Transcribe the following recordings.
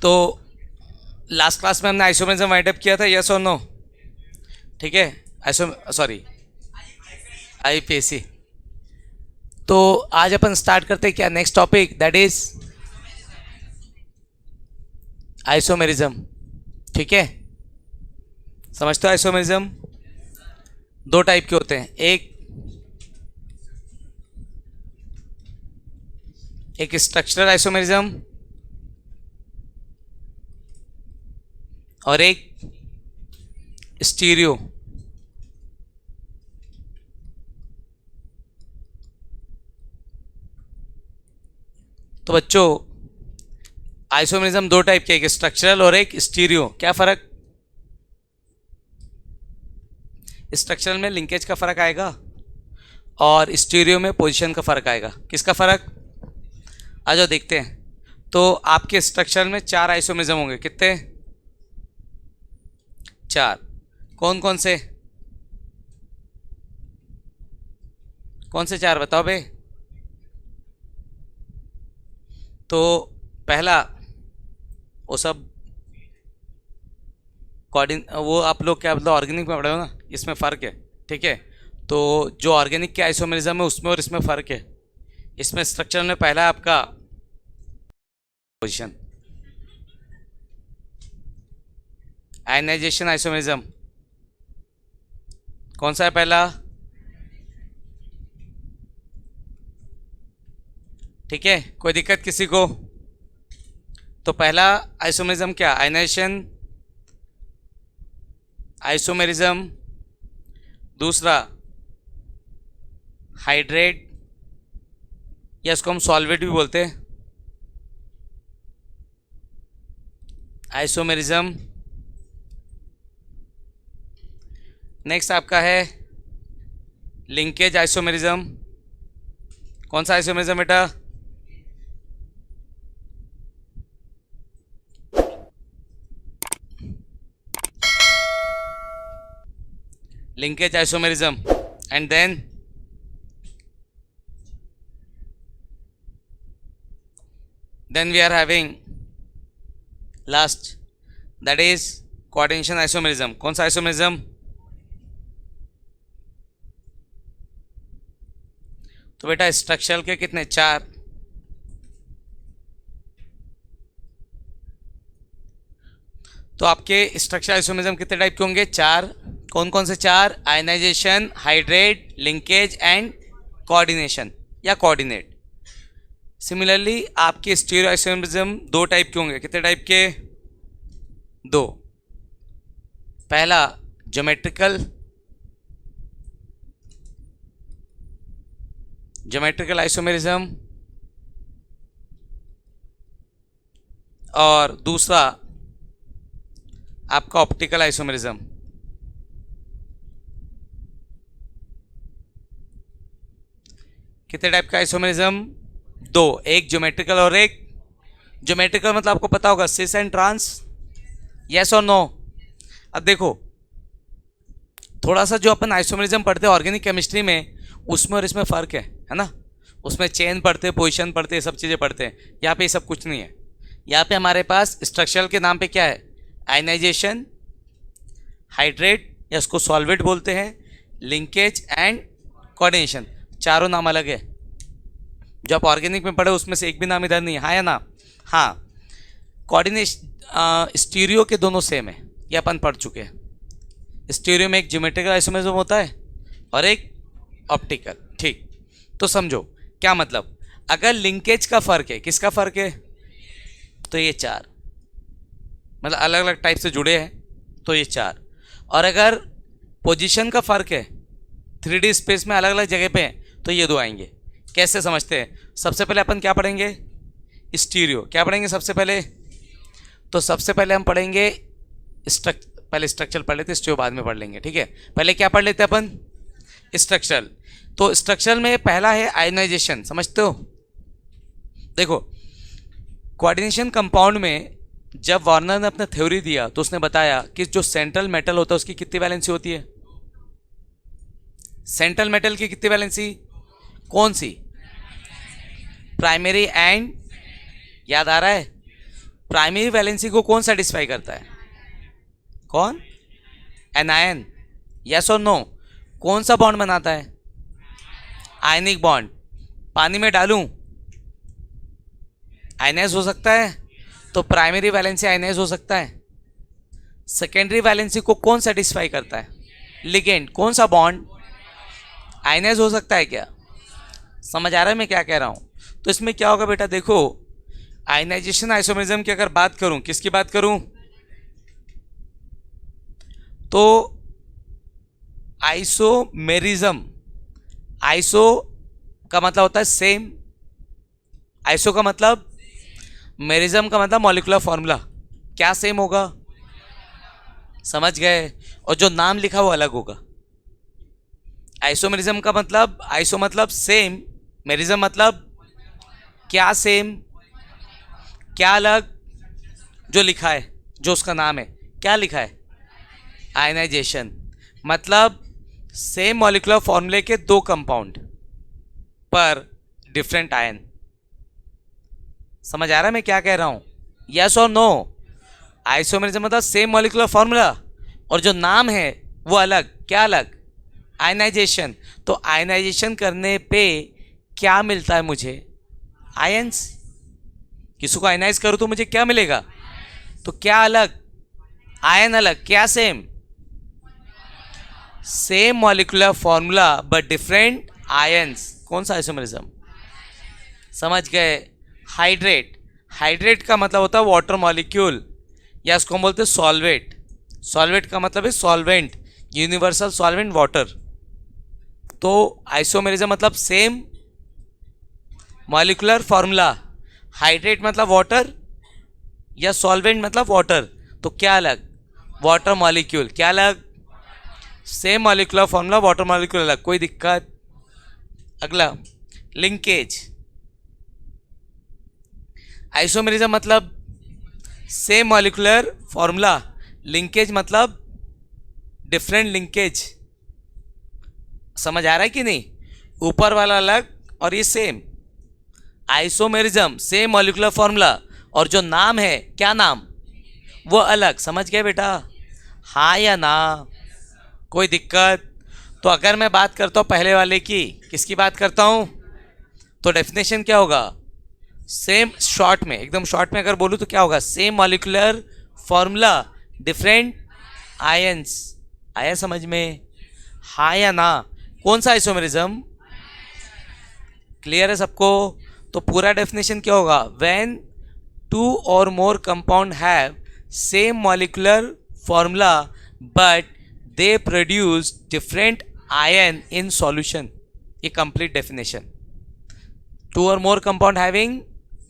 तो last class में हमने आइसोमेरिज्म वाइंड अप किया था, यस और नो? ठीक है, आईपीएसी। तो आज अपन स्टार्ट करते हैं क्या next topic, that is isomerism. ठीक है, समझते हो? आइसोमेरिज्म दो टाइप के होते हैं, एक स्ट्रक्चरल आइसोमेरिज्म और एक स्टीरियो। तो बच्चों आइसोमेरिज्म दो टाइप के, एक स्ट्रक्चरल और एक स्टीरियो। क्या फर्क? स्ट्रक्चरल में लिंकेज का फर्क आएगा और स्टीरियो में पोजीशन का फर्क आएगा। किसका फर्क? आ जाओ देखते हैं। तो आपके स्ट्रक्चरल में 4 आइसोमेरिज्म होंगे। कितने? 4। कौन कौन से 4 बताओ बे। तो पहला वो सब वो आप लोग क्या मतलब ऑर्गेनिक में पढ़े हो ना, इसमें फ़र्क है। ठीक है, तो जो ऑर्गेनिक के आइसोमेरिज्म है उसमें और इसमें फ़र्क है। इसमें स्ट्रक्चर में पहला आपका पोजीशन, आयनाइजेशन आइसोमेरिज्म। कौन सा है पहला? ठीक है, कोई दिक्कत किसी को? तो पहला आइसोमेरिज्म क्या? आइसोमेरिज्म। दूसरा हाइड्रेट, या इसको हम सॉल्वेट भी बोलते हैं, आइसोमेरिज्म। नेक्स्ट आपका है लिंकेज आइसोमेरिज्म। कौन सा आइसोमेरिज्म बेटा? linkage isomerism. And then we are having last, that is coordination isomerism. कौन सा isomerism? तो बेटा स्ट्रक्चरल के कितने? 4। तो आपके स्ट्रक्चरल आइसोमेरिज्म कितने टाइप के होंगे? 4। कौन कौन से 4? Ionization, hydrate, linkage and coordination या कोऑर्डिनेट। सिमिलरली आपके स्टीरियो आइसोमेरिज्म 2 टाइप के होंगे। कितने टाइप के? 2। पहला ज्योमेट्रिकल आइसोमेरिज्म और दूसरा आपका ऑप्टिकल आइसोमेरिज्म। कितने टाइप का आइसोमेरिज्म? 2, एक ज्योमेट्रिकल और एक ज्योमेट्रिकल मतलब आपको पता होगा सिस एंड ट्रांस, यस और नो? अब देखो थोड़ा सा जो अपन आइसोमेरिज्म पढ़ते हैं ऑर्गेनिक केमिस्ट्री में, उसमें और इसमें फ़र्क है ना। उसमें चेन पढ़ते हैं, पोजीशन पढ़ते हैं, सब चीज़ें पढ़ते हैं। यहाँ पे ये सब कुछ नहीं है। यहाँ पे हमारे पास स्ट्रक्चरल के नाम पे क्या है? आयनाइजेशन, हाइड्रेट या उसको सॉल्वेट बोलते हैं, लिंकेज एंड कोऑर्डिनेशन। चारों नाम अलग है। जो आप ऑर्गेनिक में पढ़े उसमें से एक भी नाम इधर नहीं है, हाँ या ना? हाँ। कोऑर्डिनेशन स्टीरियो के दोनों सेम है, ये अपन पढ़ चुके हैं। स्टीरियो में एक ज्योमेट्रिकल आइसोमेरिज्म होता है और एक ऑप्टिकल। ठीक, तो समझो क्या मतलब। अगर लिंकेज का फर्क है, किसका फर्क है? तो ये 4 मतलब अलग अलग टाइप से जुड़े हैं, तो ये 4। और अगर पोजीशन का फर्क है, 3D स्पेस में अलग अलग जगह पे हैं, तो ये 2 आएंगे। कैसे समझते हैं? सबसे पहले अपन क्या पढ़ेंगे? स्टीरियो। क्या पढ़ेंगे सबसे पहले? तो सबसे पहले हम पढ़ेंगे पहले स्ट्रक्चर पढ़ लेते, स्टीरियो बाद में पढ़ लेंगे। ठीक है, पहले क्या पढ़ लेते हैं अपन? स्ट्रक्चरल। तो स्ट्रक्चरल में पहला है आयनाइजेशन, समझते हो? देखो कोऑर्डिनेशन कंपाउंड में जब वार्नर ने अपना थ्योरी दिया तो उसने बताया कि जो सेंट्रल मेटल होता है उसकी कितनी वैलेंसी होती है? सेंट्रल मेटल की कितनी वैलेंसी? कौन सी? प्राइमरी एंड, याद आ रहा है? प्राइमरी वैलेंसी को कौन सेटिस्फाई करता है? कौन? एनायन। यस और नो? कौन सा बॉन्ड बनाता है? Ionic bond. पानी में डालूं आयनाइज हो सकता है, तो प्राइमरी वैलेंसी आयनाइज हो सकता है। सेकेंडरी वैलेंसी को कौन सेटिस्फाई करता है? लिगेंड। कौन सा बॉन्ड? आयनाइज हो सकता है क्या? समझ आ रहा है मैं क्या कह रहा हूं? तो इसमें क्या होगा बेटा, देखो आयनाइजेशन आइसोमेरिज्म की अगर बात करूं, किसकी बात करूं, तो आइसोमेरिज्म। आइसो का मतलब होता है सेम, आइसो का मतलब, मेरिज्म का मतलब मॉलिक्यूलर फॉर्मूला। क्या सेम होगा? समझ गए? और जो नाम लिखा वो अलग होगा। आइसोमेरिज्म का मतलब, आइसो मतलब सेम, मेरिज्म मतलब क्या सेम क्या अलग, जो लिखा है, जो उसका नाम है, क्या लिखा है? आयनाइजेशन। मतलब सेम मॉलिक्यूलर फॉर्मूले के दो कंपाउंड पर डिफरेंट आयन। समझ आ रहा है मैं क्या कह रहा हूं? यस और नो? आइसोमेरिज्म मतलब सेम मॉलिक्यूलर फॉर्मूला और जो नाम है वो अलग। क्या अलग? आयनाइजेशन। तो आयनाइजेशन करने पे क्या मिलता है मुझे? आयंस। किसी को आयनाइज करूं तो मुझे क्या मिलेगा? तो क्या अलग? आयन अलग। क्या same? Same molecular formula but different ions. कौन सा आइसोमेरिज्म? समझ गए? हाइड्रेट। हाइड्रेट का मतलब होता है वाटर मॉलिक्यूल, या इसको हम बोलते हैं सॉल्वेट। सॉल्वेट का मतलब है सॉल्वेंट, यूनिवर्सल सॉल्वेंट वाटर। तो आइसोमेरिज्म मतलब सेम मॉलिक्यूलर फॉर्मूला, हाइड्रेट मतलब वाटर या सॉल्वेंट मतलब वाटर, तो क्या अलग? Water molecule. क्या अलग? Same molecular formula, water molecule अलग। कोई दिक्कत? अगला, लिंकेज। आइसोमेरिज्म मतलब सेम मॉलिक्यूलर फॉर्मूला, लिंकेज मतलब डिफरेंट लिंकेज। समझ आ रहा है कि नहीं? ऊपर वाला अलग और ये same. Isomerism same molecular formula और जो नाम है, क्या नाम, वो अलग। समझ गए बेटा? हाँ या ना? कोई दिक्कत? तो अगर मैं बात करता हूं पहले वाले की, किसकी बात करता हूं, तो डेफिनेशन क्या होगा? सेम, शॉर्ट में, एकदम शॉर्ट में अगर बोलूं तो क्या होगा? Same molecular formula, different ions. आया समझ में? हाँ या ना? कौन सा आइसोमेरिज्म? क्लियर है सबको? तो पूरा डेफिनेशन क्या होगा? When two or more compound have same molecular formula but they produce different ion in solution. ये complete definition. Two or more compound having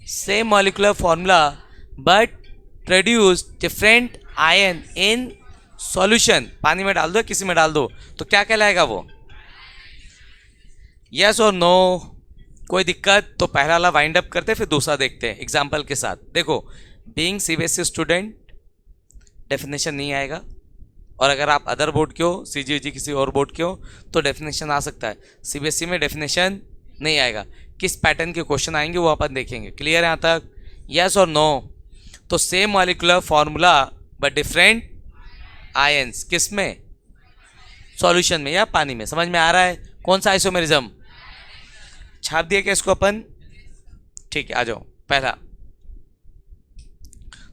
same molecular formula but produce different ion in solution. पानी में डाल दो, किसी में डाल दो, तो क्या कहलाएगा वो? यस और नो? कोई दिक्कत? तो पहला वाला वाइंड अप करते फिर दूसरा देखते हैं एग्जाम्पल के साथ। देखो, बीइंग सीबीएसई स्टूडेंट डेफिनेशन नहीं आएगा, और अगर आप अदर बोर्ड के हो, सीजीजी किसी और बोर्ड के हो, तो डेफिनेशन आ सकता है। सीबीएसई में डेफिनेशन नहीं आएगा। किस पैटर्न के क्वेश्चन आएंगे वो अपन देखेंगे। क्लियर है यहाँ तक? यस और नो? तो same molecular formula but different ions. किस में? सॉल्यूशन में या पानी में। समझ में आ रहा है? कौन सा आइसोमेरिज्म? छाप दिया क्या इसको अपन? ठीक है, आ जाओ पहला।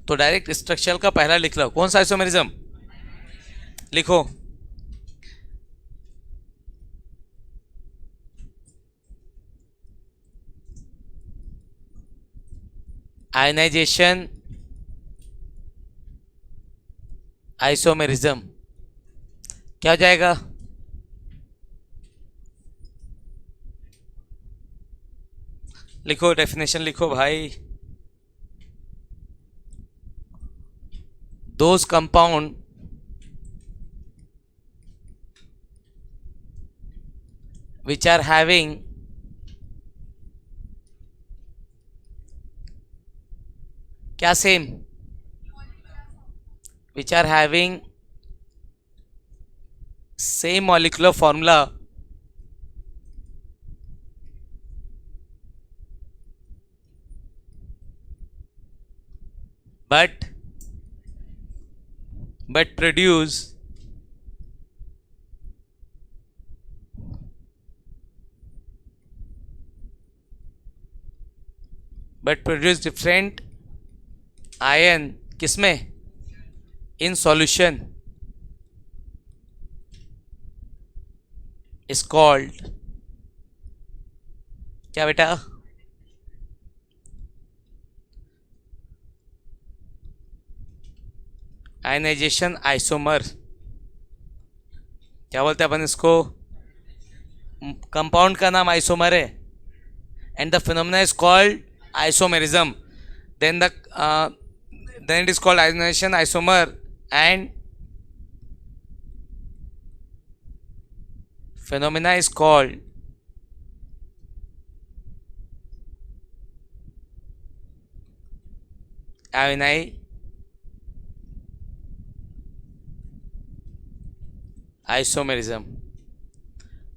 तो डायरेक्ट स्ट्रक्चर का पहला लिख लो। कौन सा आइसोमेरिज्म? लिखो। आयनाइजेशन आइसोमेरिज्म क्या हो जाएगा? लिखो, डेफिनेशन लिखो भाई। Those compound which are having क्या same? which are having same molecular formula but produce different ion किसमें, in solution is called क्या बेटा, आयनाइजेशन आइसोमर। क्या बोलते हैं अपन इसको, कंपाउंड का नाम आइसोमर है, and the phenomena is called isomerism. Then it is called ionization isomer and phenomena is called isomerism.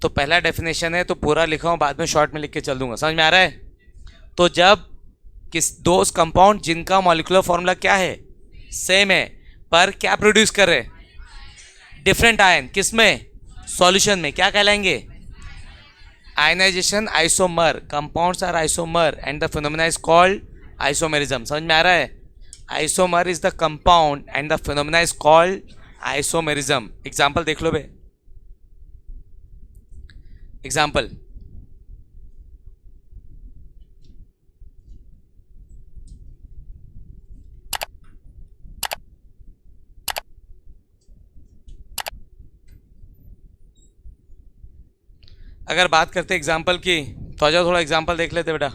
तो पहला डेफिनेशन है, तो पूरा लिखा हूं, बाद में शॉर्ट में लिख के चल दूंगा, समझ में आ रहा है। तो जब दो कंपाउंड जिनका मॉलिक्यूलर फॉर्मूला क्या है, सेम है, पर क्या प्रोड्यूस कर रहे, डिफरेंट आयन, किसमें, सॉल्यूशन में, क्या कहलाएंगे, ionization isomer. Compounds are isomer and the phenomena is called isomerism. समझ में आ रहा है, isomer is the compound and the phenomena is called isomerism. Example देख लो बे, एग्जाम्पल, अगर बात करते एग्जाम्पल की, तो आ जाओ थोड़ा एग्जाम्पल देख लेते बेटा।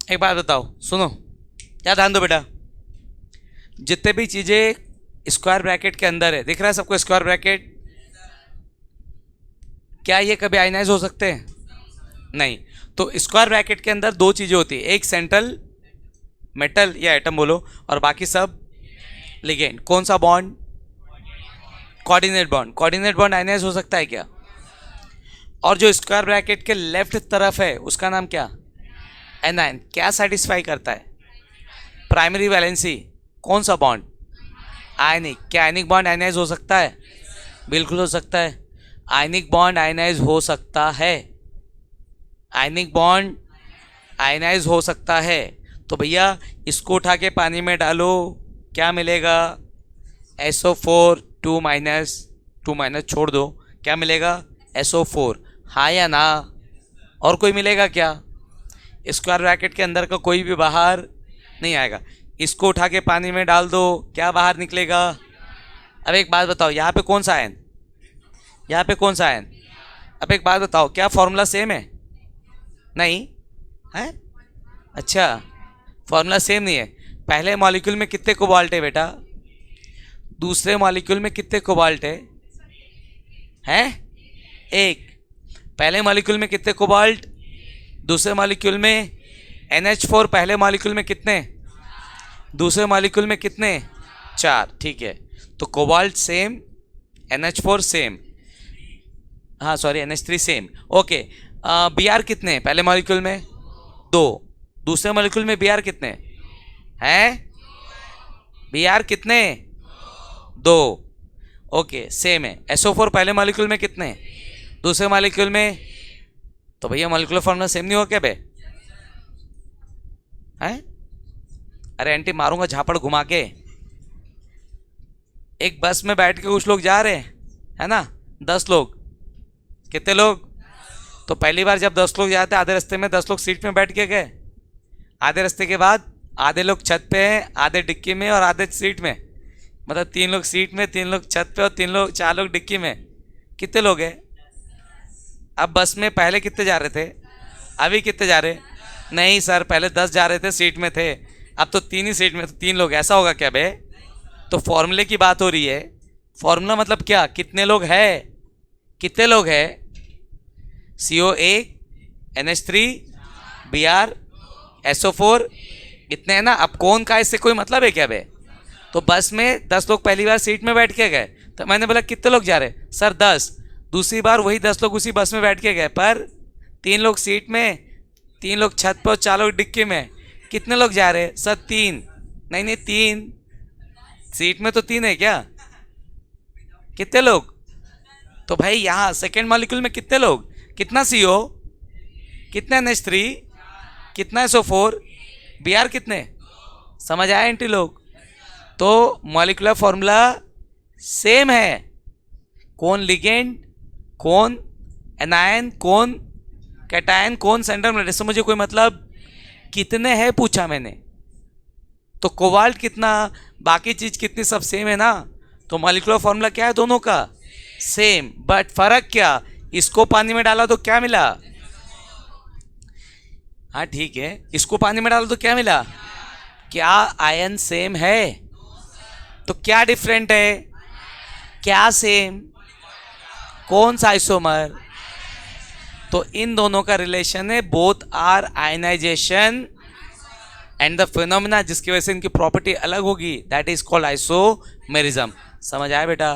एक बात बताओ, सुनो, क्या ध्यान दो बेटा, जितने भी चीजें स्क्वायर ब्रैकेट के अंदर है, दिख रहा है सबको स्क्वायर ब्रैकेट, क्या ये कभी आयनाइज हो सकते हैं, नहीं। तो स्क्वायर ब्रैकेट के अंदर दो चीजें होती है, एक सेंट्रल मेटल या एटम बोलो, और बाकी सब लिगेंड। कौन सा bond, coordinate bond. Coordinate bond ionize हो सकता है क्या, और जो स्क्वायर ब्रैकेट के लेफ्ट तरफ है उसका नाम क्या, एनायन। क्या सेटिस्फाई करता है, प्राइमरी वैलेंसी। कौन सा बॉन्ड, आयनिक। क्या आयनिक बॉन्ड आयनाइज हो सकता है, बिल्कुल हो सकता है, आयनिक बॉन्ड आयनाइज हो सकता है, आयनिक बॉन्ड आयनाइज हो सकता है। तो भैया इसको उठा के पानी में डालो, क्या मिलेगा, SO4 2 माइनस छोड़ दो, क्या मिलेगा, SO4, हाँ या ना। और कोई मिलेगा क्या, स्क्वायर ब्रैकेट के अंदर का कोई भी बाहर नहीं आएगा। इसको उठा के पानी में डाल दो, क्या बाहर निकलेगा। अब एक बात बताओ, यहाँ पे कौन सा आयन, यहाँ पे कौन सा आयन। अब एक बात बताओ, क्या फॉर्मूला सेम है, नहीं है, अच्छा फॉर्मूला सेम नहीं है। पहले मॉलिक्यूल में कितने कोबाल्ट है बेटा, दूसरे मॉलिक्यूल में कितने कोबाल्ट है, हैं, एक। पहले मॉलिक्यूल में कितने कोबाल्ट, दूसरे मॉलिक्यूल में NH4, पहले मॉलिक्यूल में कितने, दूसरे मॉलिक्यूल में कितने, 4, ठीक है। तो कोबाल्ट सेम, NH4 सेम, हाँ sorry NH3 same, okay. Br कितने, पहले मॉलिक्यूल में 2, दूसरे मॉलिक्यूल में Br कितने हैं, Br कितने, 2, ओके सेम है। SO4 पहले मॉलिक्यूल में कितने, दूसरे मॉलिक्यूल में, तो भैया मॉलिक्यूलर फॉर्मूला सेम नहीं हो क्या बे, हैं। अरे एंटी मारूंगा झापड़ घुमा के। एक बस में बैठ के कुछ लोग जा रहे हैं, है ना, 10 लोग, कितने लोग, तो पहली बार जब 10 लोग जाते, आधे रास्ते में 10 लोग सीट में बैठ के गए, आधे रास्ते के बाद आधे लोग छत पे हैं, आधे डिक्की में और आधे सीट में, मतलब 3 लोग सीट में, 3 लोग छत पे और 4 लोग डिक्की में, कितने लोग हैं। अब बस में पहले कितने जा रहे थे, अभी कितने जा रहे, नहीं सर, पहले 10 जा रहे थे, सीट में थे, अब तो 3 ही सीट में, तो 3 लोग, ऐसा होगा क्या बे? तो फॉर्मूले की बात हो रही है। फॉर्मूला मतलब क्या, कितने लोग है, कितने लोग है? CO1 NH3 Br SO4 इतने हैं ना। अब कौन का इससे कोई मतलब है क्या बे? तो बस में 10 लोग पहली बार सीट में बैठ के गए, तो मैंने बोला कितने लोग जा रहे? सर 10। दूसरी बार वही 10 लोग उसी बस में बैठ के गए, पर 3 लोग सीट में, 3 लोग छत पर, 4 लोग डिक्की में। कितने लोग जा रहे? सर 3। नहीं नहीं 3 सीट में, तो 3 है क्या? कितने लोग? तो भाई यहाँ सेकेंड मॉलिक्यूल में कितने लोग, कितना CO, कितना NH3, कितना SO4, Br कितने? समझ आया एंटी लोग? तो मॉलिक्यूलर फॉर्मूला सेम है। कौन लिगेंड, कौन एनायन, कौन कैटायन, कौन सेंटर में, इससे मुझे कोई मतलब, कितने हैं पूछा मैंने। तो कोबाल्ट कितना, बाकी चीज कितनी, सब सेम है ना। तो मॉलिक्यूलर फॉर्मूला क्या है दोनों का? सेम। बट फर्क क्या, इसको पानी में डाला तो क्या मिला? हाँ ठीक है, इसको पानी में डाला तो क्या मिला? क्या आयन सेम है? तो क्या डिफरेंट है? क्या सेम? कौन सा आइसोमर? तो इन दोनों का रिलेशन है, both are ionization and the phenomena, जिसकी वजह से इनकी प्रॉपर्टी अलग होगी, दैट इज कॉल्ड आइसोमेरिज्म। समझ आया बेटा?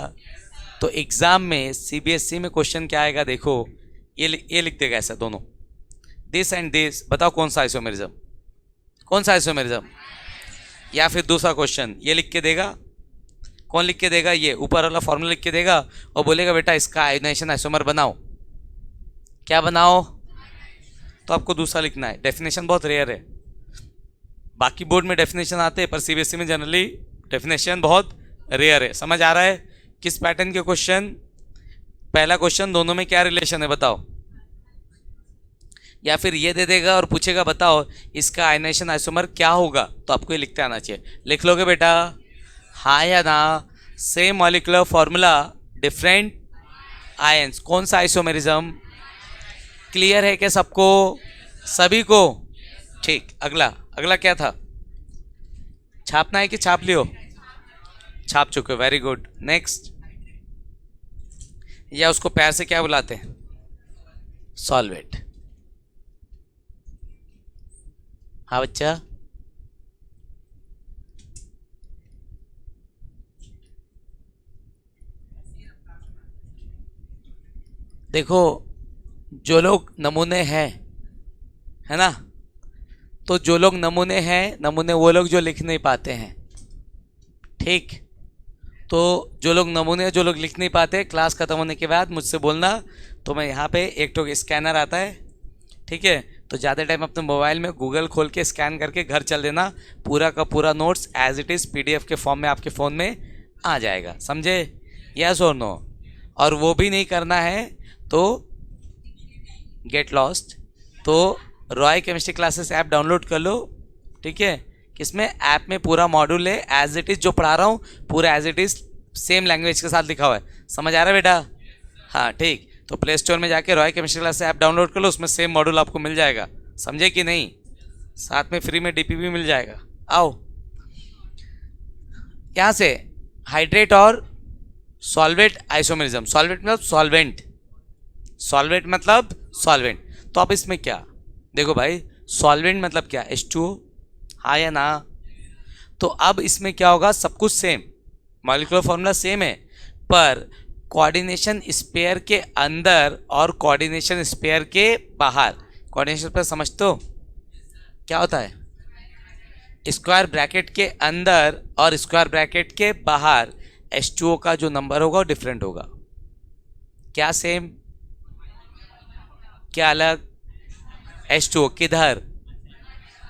तो एग्जाम में CBSE में क्वेश्चन क्या आएगा देखो, ये लिख देगा ऐसा दोनों, दिस एंड दिस, बताओ कौन सा आइसोमेरिज्म, कौन सा आइसोमेरिज्म? या फिर दूसरा क्वेश्चन ये लिख के देगा, कौन लिख के देगा? ये ऊपर वाला फॉर्मूला लिख के देगा और बोलेगा बेटा इसका आयोनाइजेशन आइसोमर बनाओ। क्या बनाओ? तो आपको दूसरा लिखना है। डेफिनेशन बहुत रेयर है, बाकी बोर्ड में डेफिनेशन आते हैं, पर CBSE में जनरली डेफिनेशन बहुत रेयर है। समझ आ रहा है? किस पैटर्न के क्वेश्चन? पहला क्वेश्चन, दोनों में क्या रिलेशन है बताओ? या फिर ये दे देगा और पूछेगा बताओ इसका आयनाइजेशन आइसोमर क्या होगा, तो आपको ये लिखते आना चाहिए। लिख लोगे बेटा? हाँ या ना? Same molecular formula, different ions, कौन सा आइसोमेरिज्म? क्लियर है क्या सबको, सभी को? ठीक। अगला, अगला क्या था? छापना है कि छाप लियो? छाप चुके हो, वेरी गुड। नेक्स्ट, या उसको पैर से क्या बुलाते हैं? सॉल्वेट। हाँ बच्चा, देखो जो लोग नमूने हैं, है ना, तो जो लोग नमूने हैं, नमूने वो लोग जो लिख नहीं पाते हैं, ठीक। तो जो लोग नमूने, जो लोग लिख नहीं पाते, क्लास खत्म होने के बाद मुझसे बोलना, तो मैं यहाँ पे एक तो स्कैनर आता है, ठीक है, तो ज़्यादा टाइम अपने मोबाइल में गूगल खोल के स्कैन करके घर चल देना, पूरा का पूरा notes as it is PDF के फॉर्म में आपके फ़ोन में आ जाएगा। समझे? यस और नो? और वो भी नहीं करना है तो गेट लॉस्ट, तो Roy chemistry classes app download कर लो, ठीक है। किसमें? ऐप में पूरा मॉड्यूल है, एज इट इज़ जो पढ़ा रहा हूँ पूरा as it is same language के साथ लिखा हुआ है। समझ आ रहा है बेटा? हाँ ठीक। तो प्ले स्टोर में जाके Roy chemistry class app download कर लो, उसमें सेम मॉड्यूल आपको मिल जाएगा। समझे कि नहीं? साथ में फ्री में DP भी मिल जाएगा। आओ यहाँ से, हाइड्रेट और सॉल्वेट आइसोमेरिज्म। सॉल्वेट मतलब सॉल्वेंट, सॉल्वेट मतलब सॉल्वेंट। तो आप इसमें क्या देखो भाई, सॉल्वेंट मतलब क्या? H2O, हाँ या ना? तो अब इसमें क्या होगा, सब कुछ सेम, मॉलिक्यूलर फॉर्मूला सेम है, पर कोऑर्डिनेशन स्पेयर के अंदर और कोऑर्डिनेशन स्पेयर के बाहर। कोऑर्डिनेशन स्पेयर समझते हो क्या होता है? स्क्वायर ब्रैकेट के अंदर और स्क्वायर ब्रैकेट के बाहर H2O का जो नंबर होगा वो डिफरेंट होगा। क्या सेम, क्या अलग? H2O किधर?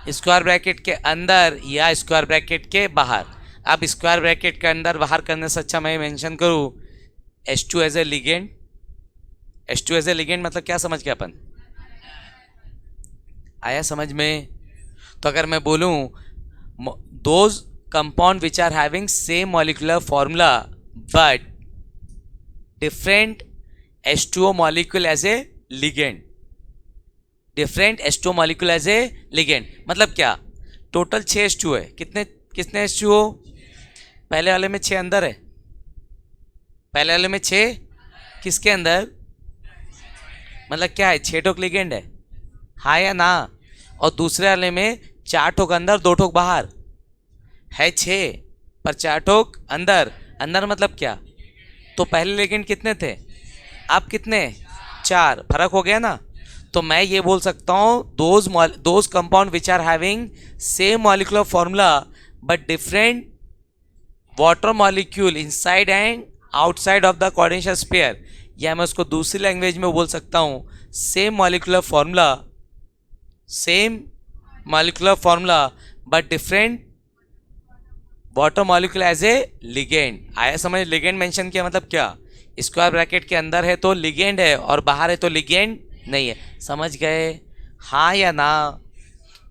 स्क्वायर ब्रैकेट के अंदर या स्क्वायर ब्रैकेट के बाहर? अब स्क्वायर ब्रैकेट के अंदर बाहर करने से अच्छा मैं मेंशन करूं H2 as a ligand. H2 as a ligand मतलब क्या समझ गया अपन? आया समझ में? तो अगर मैं बोलूं those compound which are having same molecular formula but different H2O molecule as a ligand, different H2O molecule as a ligand. मतलब क्या, टोटल 6 H2O है। कितने कितने H2O? पहले वाले में 6 अंदर है, पहले वाले में 6 किसके अंदर, मतलब क्या है, 6 ठोक लिगेंड है, हाँ या ना। और दूसरे वाले में 4 ठोक अंदर 2 ठोक बाहर है, 6 पर 4 ठोक अंदर। अंदर मतलब क्या, तो पहले लिगेंड कितने थे, आप कितने, 4, फर्क हो गया ना। तो मैं ये बोल सकता हूँ those compound which are having same molecular formula but different water molecule inside and outside of the coordination sphere, या मैं उसको दूसरी लैंग्वेज में बोल सकता हूँ same molecular formula but different water molecule as a ligand. आया समझ, लिगेंड मेंशन किया मतलब क्या, स्क्वायर ब्रैकेट के अंदर है तो लिगेंड है और बाहर है तो लिगेंड नहीं है। समझ गए, हाँ या ना।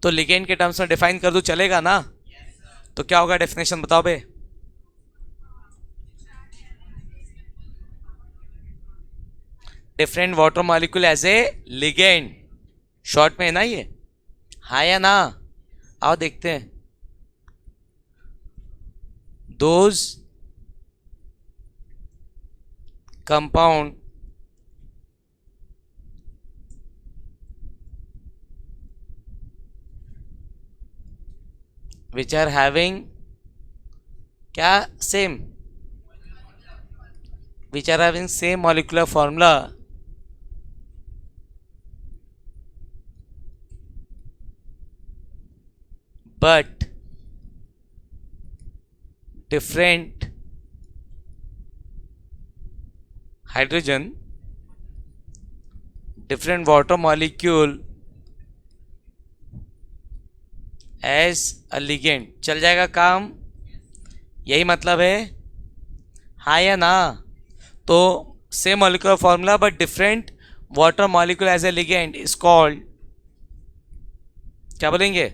तो लिगेंड के टर्म्स में डिफाइन कर दूं, चलेगा ना। तो क्या होगा डेफिनेशन, बताओ बे। Different water molecule as a ligand, short में है ना ये, हाँ या ना। आओ देखते हैं। Those compound which are having क्या same, which are having same molecular formula but different hydrogen, different water molecule as a ligand, चल जाएगा काम, यही मतलब है, हाँ या ना। तो same molecular formula but different water molecule as a ligand is called, क्या बोलेंगे,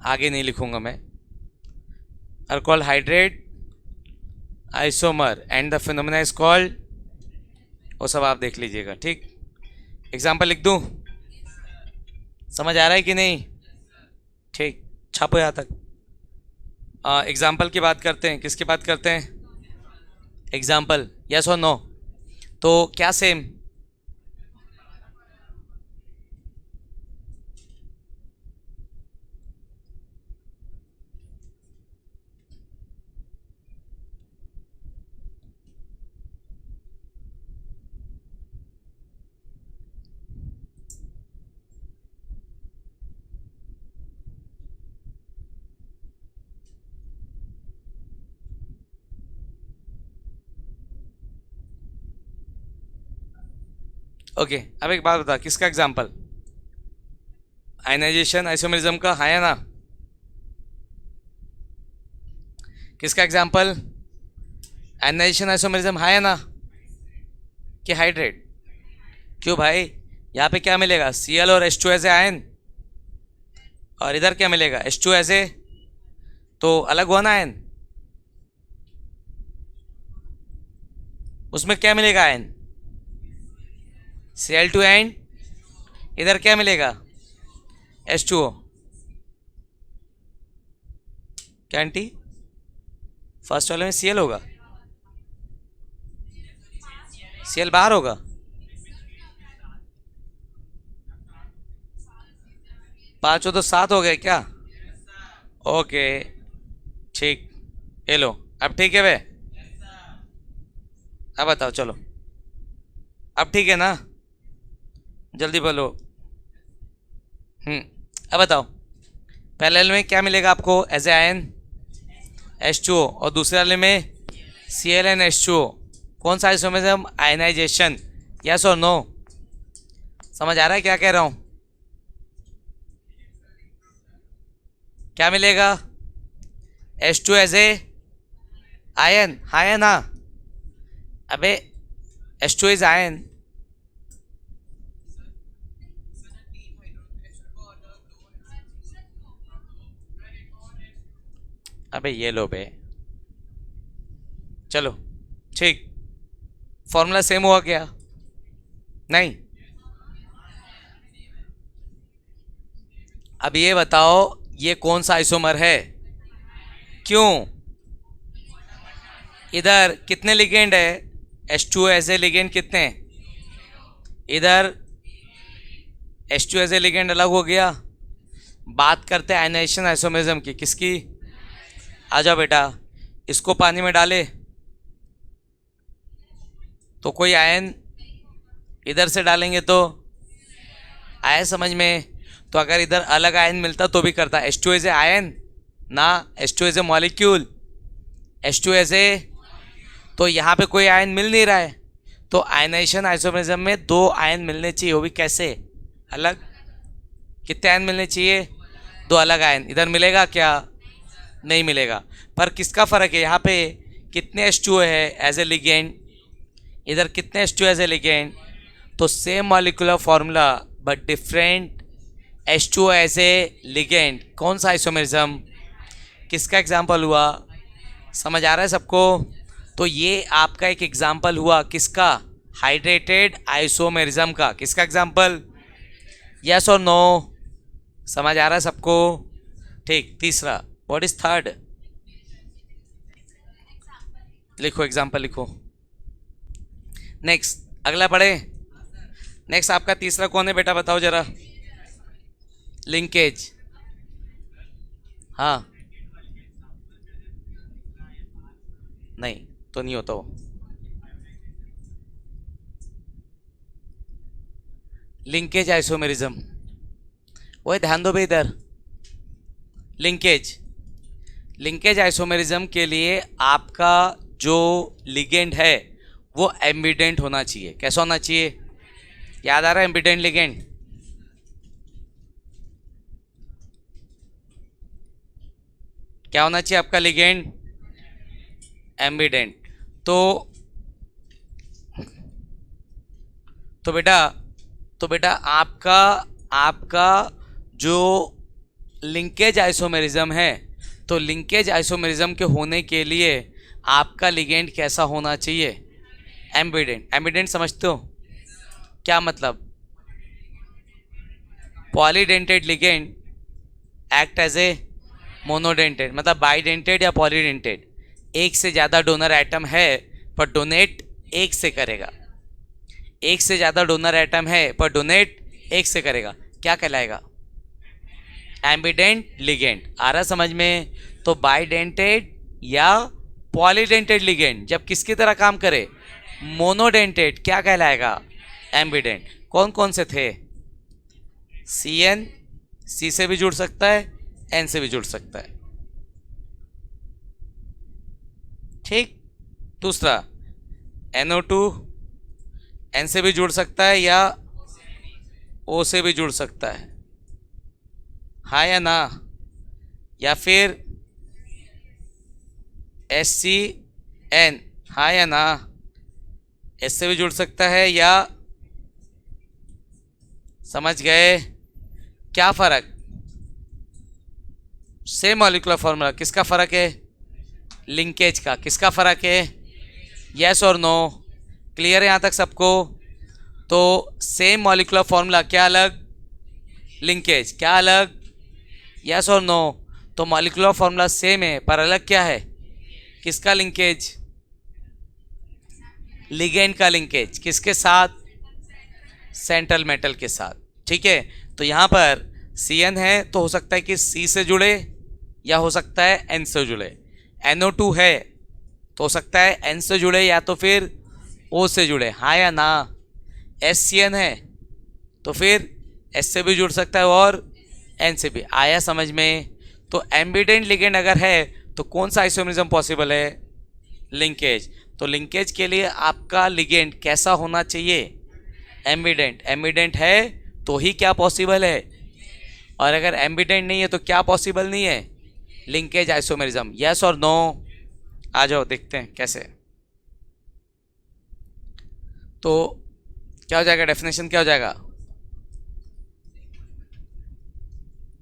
आगे नहीं लिखूंगा मैं, are called hydrate isomer and the phenomena is called, वो सब आप देख लीजिएगा, ठीक। एग्जाम्पल लिख दूं, समझ आ रहा है कि नहीं, ठीक, छापो यहाँ तक। एग्जाम्पल की बात करते हैं, किसकी बात करते हैं, एग्जाम्पल, यस और नो। तो क्या सेम, ओके। अब एक बात बता, किसका एग्जाम्पल, आयनाइजेशन आइसोमेरिज्म का, हाँ या ना। किसका एग्जाम्पल, आयनाइजेशन आइसोमेरिज्म, हाँ या ना, कि हाइड्रेट। क्यों भाई, यहाँ पे क्या मिलेगा, Cl और H2 एज ए आयन, और इधर क्या मिलेगा, H2 एज ए, तो अलग हुआ ना आयन, उसमें क्या मिलेगा आयन, Cl2 एंड इधर क्या मिलेगा, H2O, क्या आंटी, फर्स्ट वाले में Cl होगा, Cl बाहर होगा, पाँच हो तो 7 हो गए क्या, ओके ठीक, ये लो, अब ठीक है वे, अब बताओ चलो, अब ठीक है ना, जल्दी बोलो। अब बताओ, पहले वाले में क्या मिलेगा आपको एज ए आयन, H2O, और दूसरे वाले में Cl एंड H2O, कौन सा आइसोमेरिज्म, आयनाइजेशन, यस और नो। समझ आ रहा है क्या कह रहा हूं, क्या मिलेगा, H2 एज ए आयन, हाँ या ना। अबे H2 इज आयन, अबे ये लो बे, चलो ठीक, फॉर्मूला सेम हुआ क्या, नहीं, अब ये बताओ ये कौन सा आइसोमर है? क्यों? इधर कितने लिगेंड है? H2 एज ए लिगेंड कितने? इधर H2 एज ए लिगेंड अलग हो गया। बात करते हैं आयनाइजेशन आइसोमेरिज्म की। किसकी? आ जाओ बेटा, इसको पानी में डाले तो कोई आयन इधर से डालेंगे तो आया समझ में? तो अगर इधर अलग आयन मिलता तो भी करता। H2 एज ए आयन ना, H2 as a molecule, H2 as a, तो यहाँ पे कोई आयन मिल नहीं रहा है। तो आयनाइजेशन आइसोमेरिज्म में दो आयन मिलने चाहिए, वो भी कैसे? अलग। कितने आयन मिलने चाहिए? दो अलग आयन। इधर मिलेगा क्या? नहीं मिलेगा। पर किसका फर्क है यहाँ पे? कितने H2 है एज ए लिगेंड, इधर कितने H2 एज ए लिगेंड। तो same molecular formula but different H2 as a ligand. कौन सा आइसोमेरिज्म? किसका एग्जाम्पल हुआ? समझ आ रहा है सबको? तो ये आपका एक एग्जाम्पल हुआ किसका? हाइड्रेटेड आइसोमेरिज्म का। किसका एग्जाम्पल? यस और नो? समझ आ रहा है सबको? ठीक। तीसरा, व्हाट इज थर्ड? लिखो, एग्जाम्पल लिखो। नेक्स्ट, अगला पढ़े। नेक्स्ट आपका तीसरा कौन है बेटा, बताओ जरा। लिंकेज। हाँ, नहीं तो नहीं होता वो। लिंकेज आइसोमेरिज्म, वो ध्यान दो भाई इधर। लिंकेज, लिंकेज आइसोमेरिज्म के लिए आपका जो लिगेंड है वो एम्बिडेंट होना चाहिए। कैसा होना चाहिए? याद आ रहा है एम्बिडेंट लिगेंड? क्या होना चाहिए आपका लिगेंड? एम्बिडेंट। तो बेटा आपका आपका जो लिंकेज आइसोमेरिज्म है, तो लिंकेज आइसोमेरिज्म के होने के लिए आपका लिगेंड कैसा होना चाहिए? एम्बिडेंट। एम्बिडेंट समझते हो क्या मतलब? Polydentate ligand act as a monodentate, मतलब बाइडेंटेड या पॉलीडेंटेड। एक से ज़्यादा डोनर एटम है पर डोनेट एक से करेगा। एक से ज़्यादा डोनर एटम है पर डोनेट एक से करेगा, क्या कहलाएगा? Ambient ligand. आ रहा समझ में? तो बाइडेंटेड या पॉलीडेंटेड लिगेंड जब किसकी तरह काम करे? मोनोडेंटेड, क्या कहलाएगा? एम्बिडेंट। कौन कौन से थे? CN, C से भी जुड़ सकता है, N से भी जुड़ सकता है। ठीक। दूसरा NO2, N से भी जुड़ सकता है या O से भी जुड़ सकता है, हाँ या ना? या फिर SCN, हाँ या ना? S से भी जुड़ सकता है या? समझ गए? क्या फर्क? Same molecular formula. किसका फर्क है? लिंकेज का। किसका फर्क है? यस और नो? क्लियर है यहाँ तक सबको? तो सेम मॉलिक्यूलर फॉर्मूला, क्या अलग? लिंकेज। क्या अलग? यस और नो? तो मॉलिक्यूलर फॉर्मूला सेम है पर अलग क्या है? किसका लिंकेज? लिगेंड का लिंकेज। किसके साथ? सेंट्रल मेटल के साथ। ठीक है। तो यहाँ पर CN है तो हो सकता है कि C से जुड़े या हो सकता है N से जुड़े। NO2 है तो हो सकता है N से जुड़े या तो फिर O से जुड़े, हाँ या ना? SCN है तो फिर S से भी जुड़ सकता है और N से भी। आया समझ में? तो एम्बिडेंट लिगेंड अगर है तो कौन सा आइसोमेरिज्म पॉसिबल है? लिंकेज। तो लिंकेज के लिए आपका लिगेंड कैसा होना चाहिए? एम्बिडेंट। एम्बिडेंट है तो ही क्या पॉसिबल है, और अगर एम्बिडेंट नहीं है तो क्या पॉसिबल नहीं है? Linkage isomerism. यस और नो? आ जाओ देखते हैं कैसे। तो क्या हो जाएगा? डेफिनेशन क्या हो जाएगा?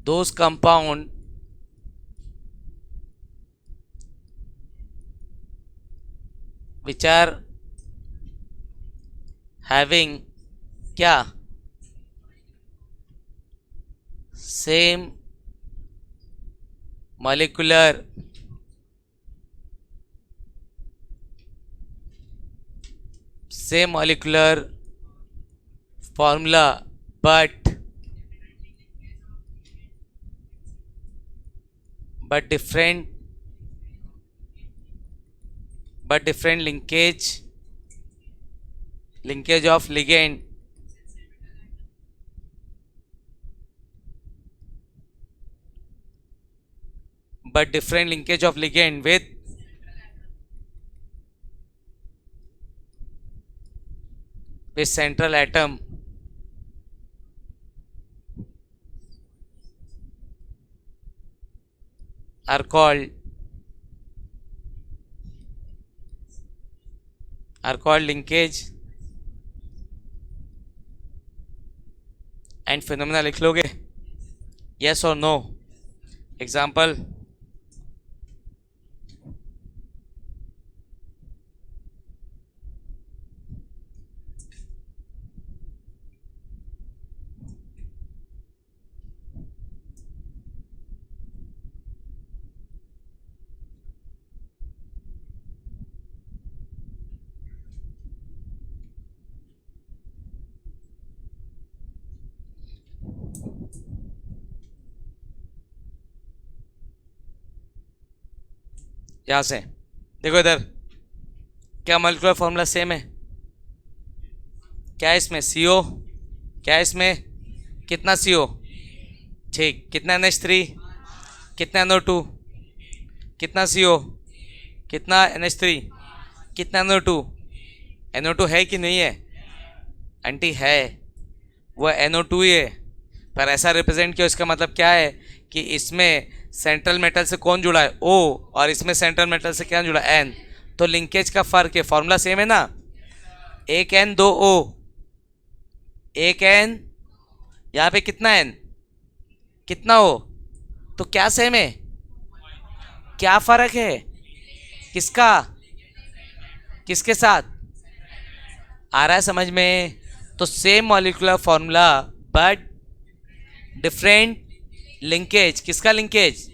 Those compound which are having क्या? same molecular formula but different linkage of ligand with central atom are called linkage and phenomena लिख लोगे yes or no example यहां से देखो इधर क्या मॉलिक्यूलर फॉर्मूला सेम है क्या है इसमें CO क्या है इसमें कितना CO ठीक कितना NH3 कितना NO2 कितना CO कितना NH3 कितना NO2 है कि नहीं है आंटी है वो NO2 ही है पर ऐसा रिप्रेजेंट किया इसका मतलब क्या है कि इसमें सेंट्रल मेटल से कौन जुड़ा है O और इसमें सेंट्रल मेटल से क्या जुड़ा है N तो लिंकेज का फर्क है फॉर्मूला सेम है ना एक N 2 O एक N यहाँ पे कितना N कितना O तो क्या सेम है क्या फर्क है किसका किसके साथ आ रहा है समझ में तो same molecular formula but different linkage किसका लिंकेज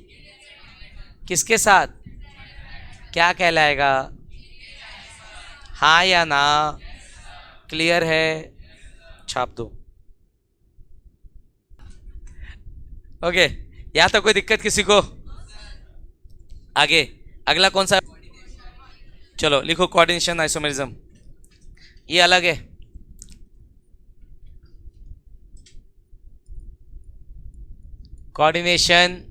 किसके साथ क्या कहलाएगा हाँ या ना क्लियर है छाप दो ओके यहाँ तक कोई दिक्कत किसी को आगे अगला कौन सा चलो लिखो कोऑर्डिनेशन आइसोमेरिज्म ये अलग है कोऑर्डिनेशन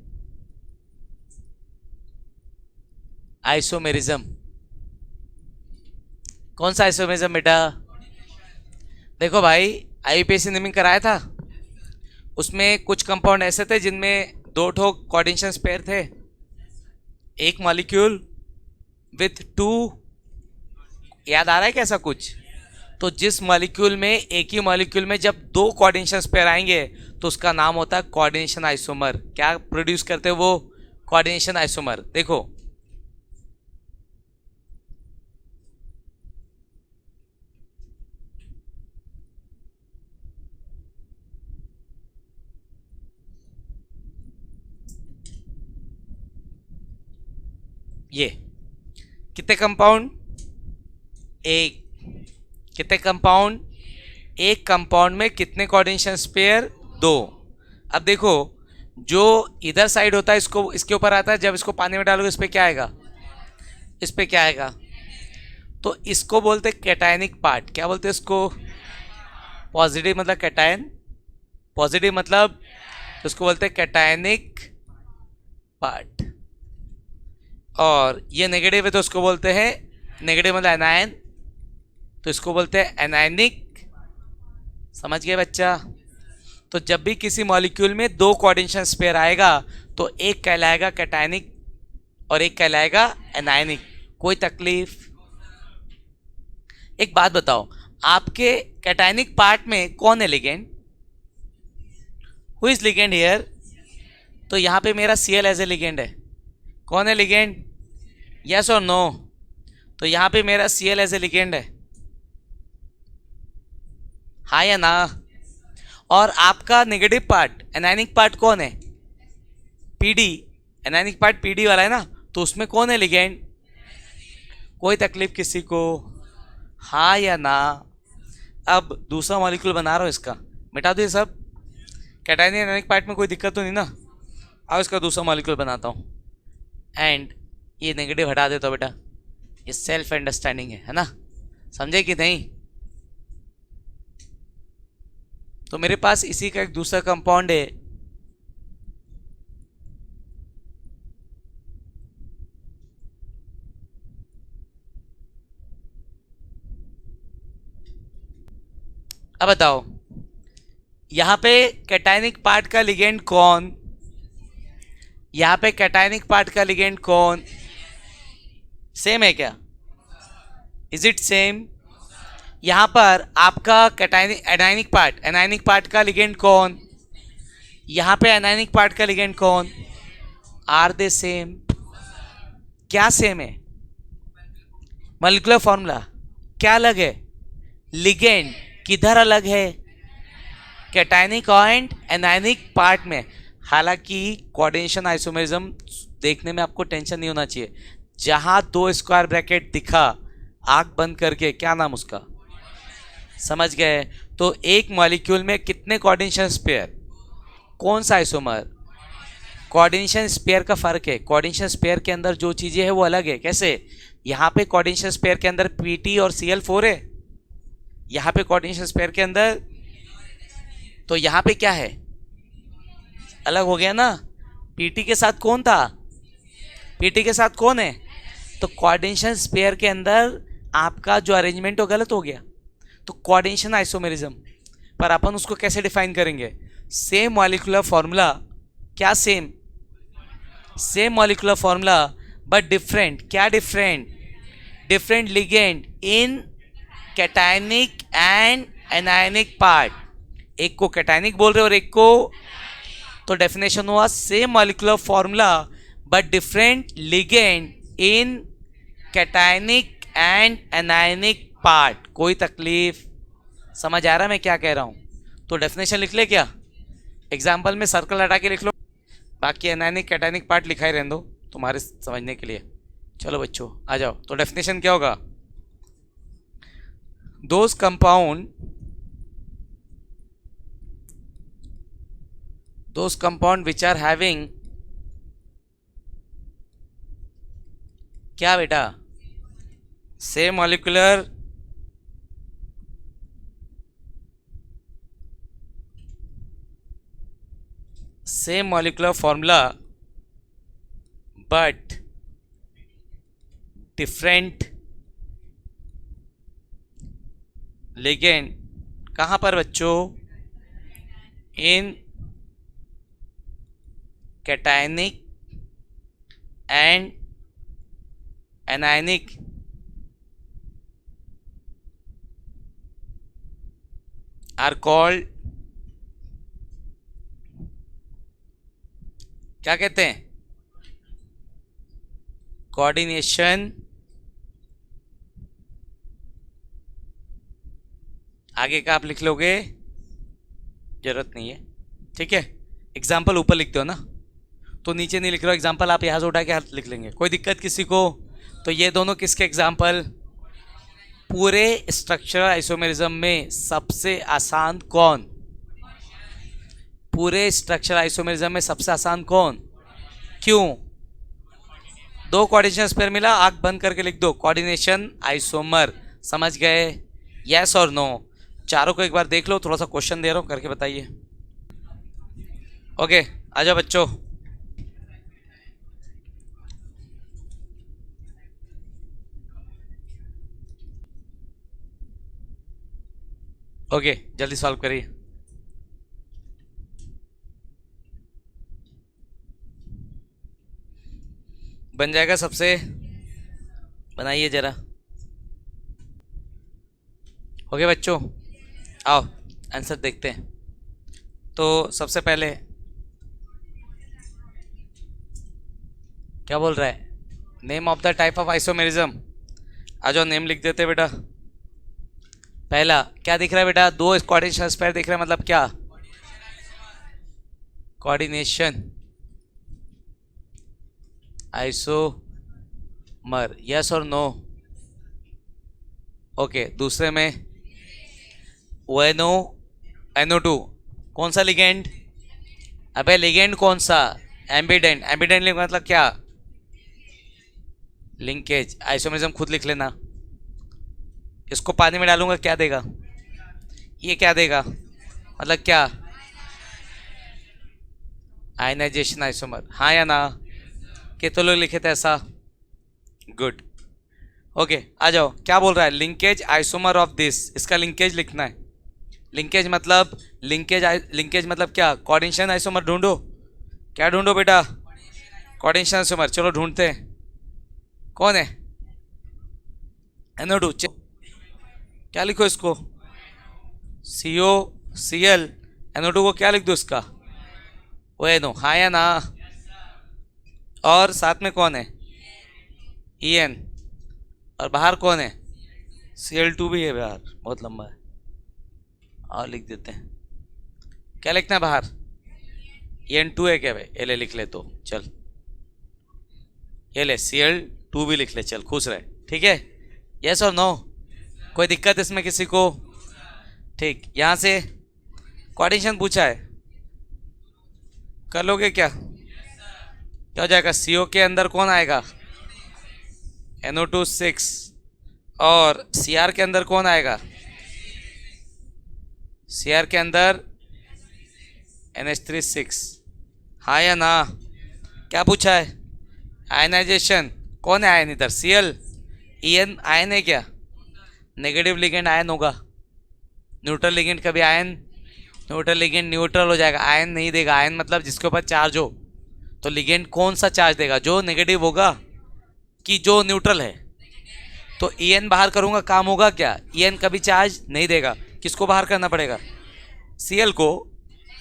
आइसोमेरिज्म कौन सा आइसोमेरिज्म बेटा देखो भाई आईपीएससी नेमिंग कराया था उसमें कुछ कंपाउंड ऐसे थे जिनमें दो ठो कोऑर्डिनेशन पेयर थे एक मॉलिक्यूल विथ टू याद आ रहा है कैसा कुछ तो जिस मॉलिक्यूल में एक ही मॉलिक्यूल में जब दो कोऑर्डिनेशन पेयर आएंगे तो उसका नाम होता है कोऑर्डिनेशन आइसोमर क्या प्रोड्यूस करते हैं वो कोऑर्डिनेशन आइसोमर देखो ये कितने कंपाउंड एक कितने कंपाउंड एक कंपाउंड में कितने कोऑर्डिनेशन पेयर दो अब देखो जो इधर साइड होता है इसको इसके ऊपर आता है जब इसको पानी में डालोगे इस पे क्या आएगा इस पे क्या आएगा तो इसको बोलते हैं कैटायनिक पार्ट क्या बोलते हैं इसको पॉजिटिव मतलब कैटायन पॉजिटिव मतलब इसको बोलते हैं कैटायनिक पार्ट और ये नेगेटिव है तो उसको बोलते हैं नेगेटिव मतलब एनायन तो इसको बोलते हैं एनायनिक समझ गए बच्चा तो जब भी किसी मॉलिक्यूल में दो कोऑर्डिनेशन पेयर आएगा तो एक कहलाएगा कैटायनिक और एक कहलाएगा एनायनिक कोई तकलीफ एक बात बताओ आपके कैटायनिक पार्ट में कौन है ligand who is ligand here तो यहाँ पे मेरा Cl एज ए लिगेंड है कौन है लिगेंड यस और नो तो यहाँ पे मेरा Cl एज ए लिगेंड है हाँ या ना और आपका नेगेटिव पार्ट एनायनिक पार्ट कौन है? पीडी। एनायनिक पार्ट पीडी वाला है ना, तो उसमें कौन है लिगेंड? कोई तकलीफ किसी को? हाँ या ना? अब दूसरा मॉलिक्यूल बना रहा हूँ इसका, मिटा दो ये सब। कैटायन एनायनिक पार्ट में कोई दिक्कत तो नहीं ना? अब इसका दूसरा मॉलिक्यूल बनाता हूँ एंड ये नेगेटिव हटा देता हूँ बेटा। ये सेल्फ अंडरस्टैंडिंग है ना? समझे कि नहीं? तो मेरे पास इसी का एक दूसरा कंपाउंड है, अब बताओ यहां पे कैटायनिक पार्ट का लिगेंड कौन? यहां पे कैटायनिक पार्ट का लिगेंड कौन? सेम है क्या? Is it same? यहां पर आपका कैटायनिक एनायनिक पार्ट का लिगेंड कौन? यहां पे एनायनिक पार्ट का लिगेंड कौन? Are they same? क्या सेम है? मॉलिक्यूलर फॉर्मूला क्या अलग है? लिगेंड किधर अलग है? कैटायनिक एंड एनायनिक पार्ट में। हालांकि कोऑर्डिनेशन आइसोमेरिज्म देखने में आपको टेंशन नहीं होना चाहिए। जहां दो स्क्वायर ब्रैकेट दिखा आंख बंद करके, क्या नाम उसका? समझ गए? तो एक मॉलिक्यूल में कितने कोऑर्डिनेशन स्पेयर? कौन सा आइसोमर? कोऑर्डिनेशन स्पेयर का फर्क है। कोऑर्डिनेशन स्पेयर के अंदर जो चीजें हैं वो अलग है। कैसे? यहाँ पे कोऑर्डिनेशन स्पेयर के अंदर Pt और Cl4 है, यहाँ पे कोऑर्डिनेशन स्पेयर के अंदर, तो यहाँ पे क्या है? अलग हो गया ना? Pt के साथ कौन था? Pt के साथ कौन है? तो कोऑर्डिनेशन स्पेयर के अंदर आपका जो अरेंजमेंट हो गलत हो गया। तो कोऑर्डिनेशन आइसोमेरिज्म पर अपन उसको कैसे डिफाइन करेंगे? Same molecular formula. क्या same? Same molecular formula but different. क्या different? Different ligand in cationic and anionic part. एक को कैटायनिक बोल रहे हो और एक को, तो डेफिनेशन हुआ same molecular formula but different ligand in cationic and anionic part. कोई तकलीफ? समझ आ रहा है मैं क्या कह रहा हूं? तो डेफिनेशन लिख ले क्या? एग्जाम्पल में सर्कल हटा के लिख लो, बाकी एनायनिक कैटायनिक पार्ट लिखा ही रहने दो तुम्हारे समझने के लिए। चलो बच्चों आ जाओ। तो डेफिनेशन क्या होगा? those compound which are having, क्या बेटा? Same molecular formula but different ligand. कहां पर बच्चों? In cationic and anionic are called, क्या कहते हैं? कोऑर्डिनेशन। आगे का आप लिख लोगे, जरूरत नहीं है, ठीक है? एग्जाम्पल ऊपर लिखते हो ना, तो नीचे नहीं लिख रहे हो एग्जाम्पल, आप यहाँ से उठा के हाथ लिख लेंगे। कोई दिक्कत किसी को? तो ये दोनों किसके एग्जाम्पल? पूरे स्ट्रक्चरल आइसोमेरिज्म में सबसे आसान कौन? पूरे स्ट्रक्चरल आइसोमेरिज्म में सबसे आसान कौन? क्यों? दो कोऑर्डिनेशन स्पेयर मिला, आंख बंद करके लिख दो कोऑर्डिनेशन आइसोमर। समझ गए? यस और नो? चारों को एक बार देख लो, थोड़ा सा क्वेश्चन दे रहा हूं, करके बताइए। ओके आ जाओ बच्चों। ओके जल्दी सॉल्व करिए। बन जाएगा सबसे? बनाइए जरा। ओके बच्चों आओ आंसर देखते हैं। तो सबसे पहले क्या बोल रहा है? Name of the type of isomerism. आ जाओ नेम लिख देते बेटा। पहला क्या दिख रहा है बेटा? दो कोऑर्डिनेशन स्पेयर दिख रहा है, मतलब क्या? कोऑर्डिनेशन आइसोमर, यस और नो? ओके, दूसरे में ONO NO2 कौन सा लिगेंड? अबे लिगेंड कौन सा? एम्बिडेंट। एम्बिडेंट लिंक मतलब क्या? लिंकेज। आइसोमेरिज्म खुद लिख लेना। इसको पानी में डालूंगा क्या देगा? ये क्या देगा? मतलब क्या? आयनाइजेशन आइसोमर, हाँ या ना? कितने लोग लिखे थे ऐसा? गुड। ओके, आ जाओ। क्या बोल रहा है? लिंकेज आइसोमर ऑफ दिस, इसका लिंकेज लिखना है। लिंकेज मतलब लिंकेज मतलब क्या? कोऑर्डिनेशन आइसोमर ढूंढो। क्या ढूंढो बेटा? Coordination isomer. चलो ढूंढते हैं। कौन है? NO2। क्या लिखो इसको? COCl। NO2 को क्या लिख दो इसका? ONO, हाँ या ना? और साथ में कौन है? EN। और बाहर कौन है? Cl2 भी है बाहर, बहुत लंबा है। और लिख देते हैं। क्या लिखना है बाहर? EN2 है क्या भाई? ये ले, लिख ले तो चल। ये ले, Cl2 भी लिख ले, चल खुश रहे। ठीक है, यस और नो? कोई दिक्कत इसमें किसी को? ठीक, यहाँ से कोऑर्डिनेशन पूछा है, कर लोगे क्या? क्या हो जाएगा? CO के अंदर कौन आएगा? NO2 6। और Cr के अंदर कौन आएगा? Cr के अंदर NH3 6, हाँ या ना? क्या पूछा है? आयनाइजेशन कौन है? आयन इधर Cl। En आयन है क्या? नेगेटिव लिगेंड आयन होगा। न्यूट्रल लिगेंड कभी आयन? न्यूट्रल लिगेंड न्यूट्रल हो जाएगा, आयन नहीं देगा। आयन मतलब जिसके ऊपर चार्ज हो। तो लिगेंड कौन सा चार्ज देगा? जो नेगेटिव होगा कि जो न्यूट्रल है? तो En बाहर करूंगा, काम होगा क्या? En कभी चार्ज नहीं देगा। किसको बाहर करना पड़ेगा? Cl को।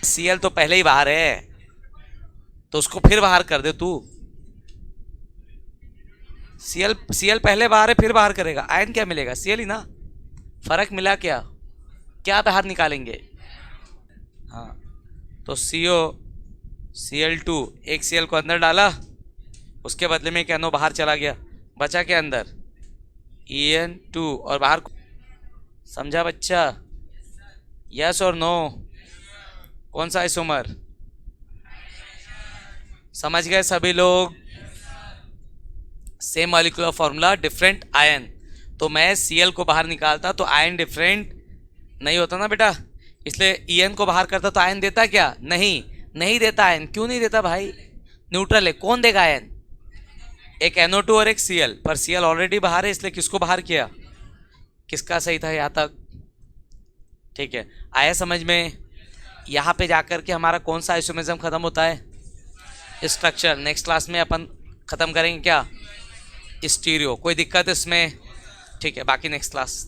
Cl तो पहले ही बाहर है, तो उसको फिर बाहर कर दे तू। Cl पहले बाहर है, फिर बाहर करेगा। आयन क्या मिलेगा? Cl ही ना। फर्क मिला क्या? क्या बाहर निकालेंगे? हाँ, तो Cl2, एक Cl को अंदर डाला, उसके बदले में एक NO बाहर चला गया, बचा के अंदर En2 और बाहर। समझा बच्चा? यस और नो? कौन सा आइसोमर? समझ गए सभी लोग? Same molecular formula, different ion. तो मैं Cl को बाहर निकालता तो आयन डिफरेंट नहीं होता ना बेटा, इसलिए En को बाहर करता तो आयन देता क्या? नहीं देता आयन। क्यों नहीं देता भाई? न्यूट्रल है, कौन देगा आयन? एक NO2 और एक Cl, पर Cl ऑलरेडी बाहर है, इसलिए किसको बाहर किया? किसका सही था यहाँ तक? ठीक है, आया समझ में? यहाँ पे जाकर के हमारा कौन सा आइसोमेरिज्म खत्म होता है? स्ट्रक्चर। नेक्स्ट क्लास में अपन खत्म करेंगे क्या? स्टीरियो। कोई दिक्कत इसमें? ठीक है, बाकी नेक्स्ट क्लास।